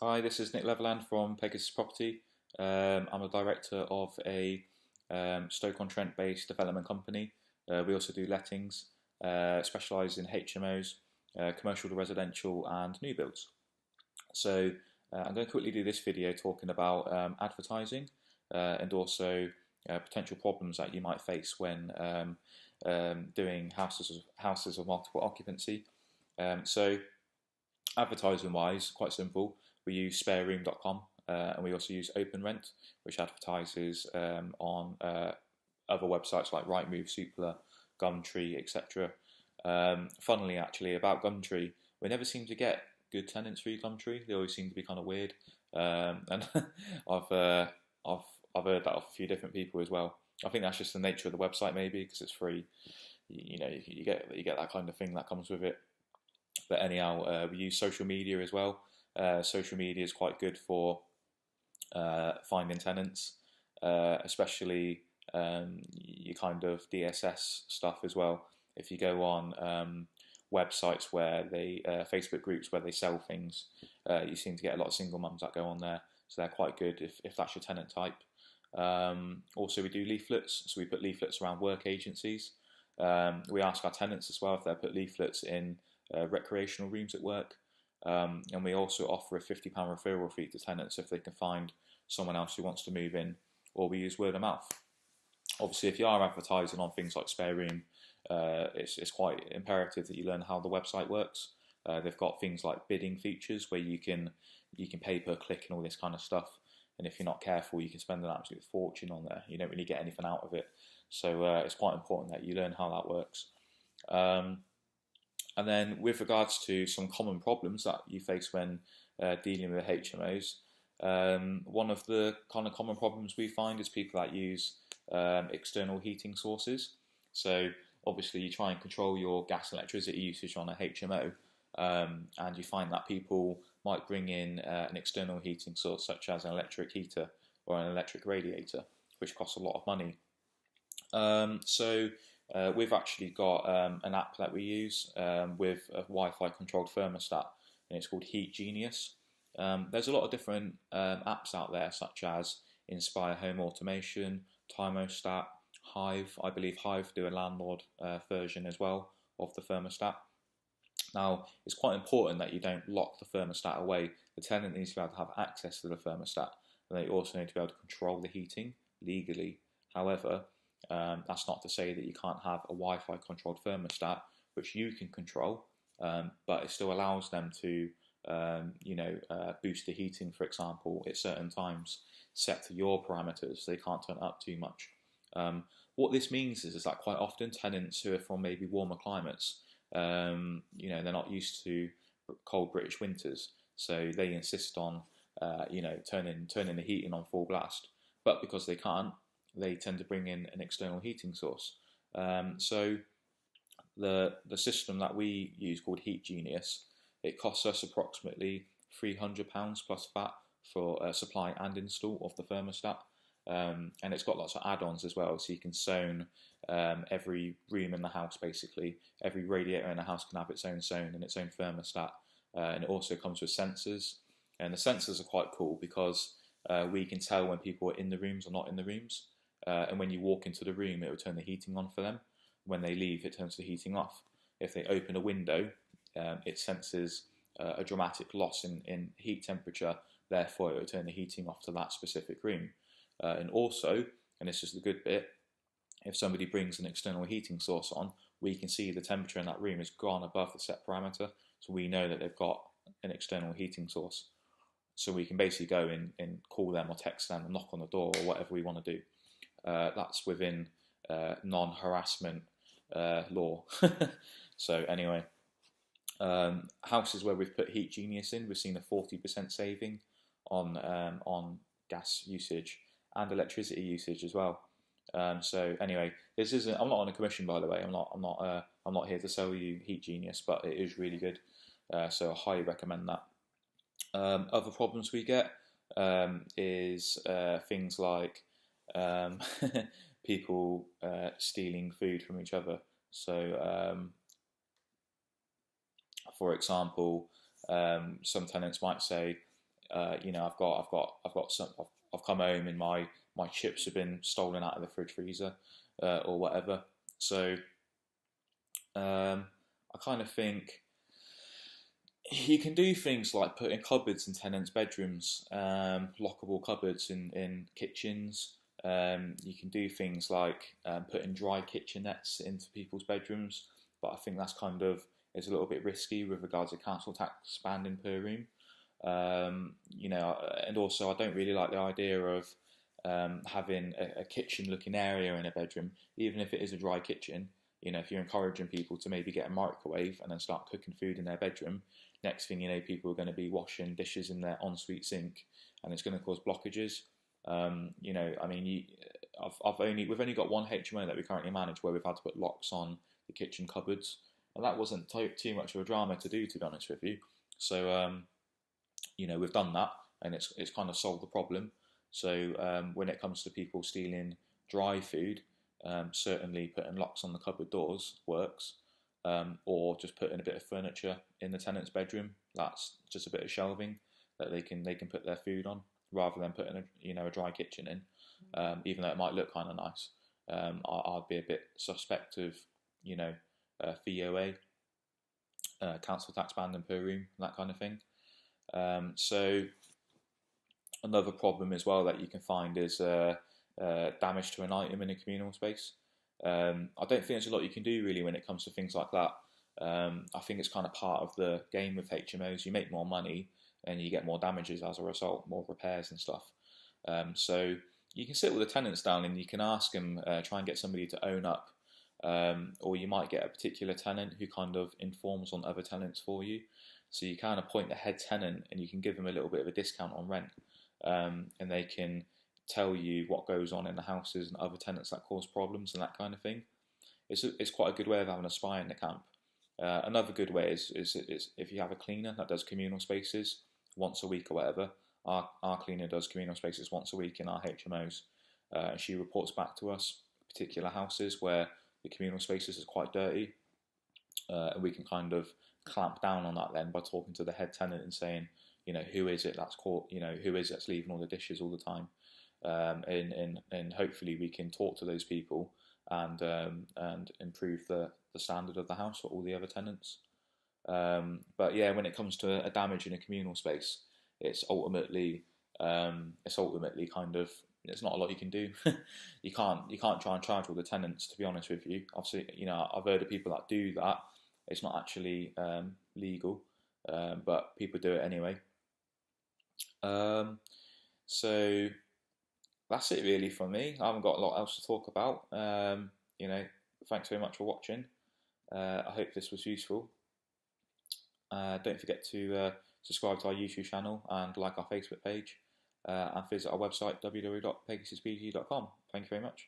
Hi, this is Leatherland from Pegasus Property. I'm a director of a Stoke-on-Trent based development company. We also do lettings, specialise in HMOs, commercial to residential and new builds. So I'm going to quickly do this video talking about advertising and also potential problems that you might face when doing houses of multiple occupancy. So advertising wise, quite simple. We use spareroom.com and we also use OpenRent, which advertises on other websites like Rightmove, Zoopla, Gumtree, etc. Funnily, actually, about Gumtree, we never seem to get good tenants through Gumtree. They always seem to be kind of weird, and I've heard that off a few different people as well. I think that's just the nature of the website, maybe because it's free. You get that kind of thing that comes with it. But anyhow, we use social media as well. Social media is quite good for finding tenants, especially your kind of DSS stuff as well. If you go on websites where Facebook groups where they sell things, you seem to get a lot of single mums that go on there, so they're quite good if that's your tenant type. Also, we do leaflets, so we put leaflets around work agencies. We ask our tenants as well if they put leaflets in recreational rooms at work. And we also offer a £50 referral fee to tenants if they can find someone else who wants to move in, or we use word of mouth. Obviously, if you are advertising on things like Spare Room, it's quite imperative that you learn how the website works. They've got things like bidding features where you can pay per click and all this kind of stuff. And if you're not careful, you can spend an absolute fortune on there. You don't really get anything out of it. So it's quite important that you learn how that works. And then with regards to some common problems that you face when dealing with HMOs, one of the kind of common problems we find is people that use external heating sources. So obviously you try and control your gas and electricity usage on a HMO, and you find that people might bring in an external heating source such as an electric heater or an electric radiator, which costs a lot of money. We've actually got an app that we use with a Wi-Fi controlled thermostat, and it's called Heat Genius. There's a lot of different apps out there, such as Inspire Home Automation, Thermostat, Hive. I believe Hive do a landlord version as well of the thermostat. Now, it's quite important that you don't lock the thermostat away. The tenant needs to be able to have access to the thermostat, and they also need to be able to control the heating legally. However, that's not to say that you can't have a Wi-Fi controlled thermostat, which you can control, but it still allows them to, boost the heating, for example, at certain times, set to your parameters, so they can't turn it up too much. What this means is that quite often tenants who are from maybe warmer climates, they're not used to cold British winters, so they insist on, turning the heating on full blast. But because they can't, they tend to bring in an external heating source. So the system that we use, called Heat Genius, it costs us approximately £300 plus VAT for supply and install of the thermostat. And it's got lots of add-ons as well, so you can zone every room in the house, basically. Every radiator in the house can have its own zone and its own thermostat. And it also comes with sensors. And the sensors are quite cool because we can tell when people are in the rooms or not in the rooms. And when you walk into the room, it will turn the heating on for them. When they leave, it turns the heating off. If they open a window, it senses a dramatic loss in heat temperature, therefore it will turn the heating off to that specific room. And also, and this is the good bit, if somebody brings an external heating source on, we can see the temperature in that room has gone above the set parameter, so we know that they've got an external heating source. So we can basically go in and call them or text them and knock on the door or whatever we want to do. That's within non-harassment law. So anyway, houses where we've put Heat Genius in, we've seen a 40% saving on gas usage and electricity usage as well. So anyway, this isn't. I'm not on a commission, by the way. I'm not here to sell you Heat Genius, but it is really good. So I highly recommend that. Other problems we get is things like people stealing food from each other. So, for example, some tenants might say, I've come home and my chips have been stolen out of the fridge freezer, or whatever. So I kind of think you can do things like putting cupboards in tenants' bedrooms, lockable cupboards in kitchens. You can do things like putting dry kitchen nets into people's bedrooms, but I think that's kind of is a little bit risky with regards to council tax banding per room. And also I don't really like the idea of having a kitchen-looking area in a bedroom, even if it is a dry kitchen. If you're encouraging people to maybe get a microwave and then start cooking food in their bedroom, next thing you know, people are going to be washing dishes in their ensuite sink, and it's going to cause blockages. We've only got one HMO that we currently manage where we've had to put locks on the kitchen cupboards, and that wasn't too much of a drama to do, to be honest with you. So we've done that, and it's kind of solved the problem. So when it comes to people stealing dry food, certainly putting locks on the cupboard doors works, or just putting a bit of furniture in the tenant's bedroom. That's just a bit of shelving that they can put their food on, rather than putting a dry kitchen in. Even though it might look kind of nice, I'd be a bit suspect of FOA, council tax banding per room, that kind of thing. So another problem as well that you can find is damage to an item in a communal space. I don't think there's a lot you can do really when it comes to things like that. I think it's kind of part of the game with HMOs. You make more money and you get more damages as a result, more repairs and stuff. So you can sit with the tenants down and you can ask them, try and get somebody to own up, or you might get a particular tenant who kind of informs on other tenants for you. So you kind of appoint the head tenant and you can give them a little bit of a discount on rent, and they can tell you what goes on in the houses and other tenants that cause problems and that kind of thing. It's quite a good way of having a spy in the camp. Another good way is if you have a cleaner that does communal spaces once a week or whatever. Our cleaner does communal spaces once a week in our HMOs. She reports back to us particular houses where the communal spaces is quite dirty, and we can kind of clamp down on that then by talking to the head tenant and saying, who is it that's caught, who is it that's leaving all the dishes all the time, and hopefully we can talk to those people and improve the standard of the house for all the other tenants. But yeah, when it comes to a damage in a communal space, it's ultimately kind of, there's not a lot you can do. you can't try and charge all the tenants, to be honest with you. Obviously, I've heard of people that do that. It's not actually legal, but people do it anyway. So that's it really from me. I haven't got a lot else to talk about. Thanks very much for watching. I hope this was useful. Don't forget to subscribe to our YouTube channel and like our Facebook page, and visit our website www.pegasuspg.com. Thank you very much.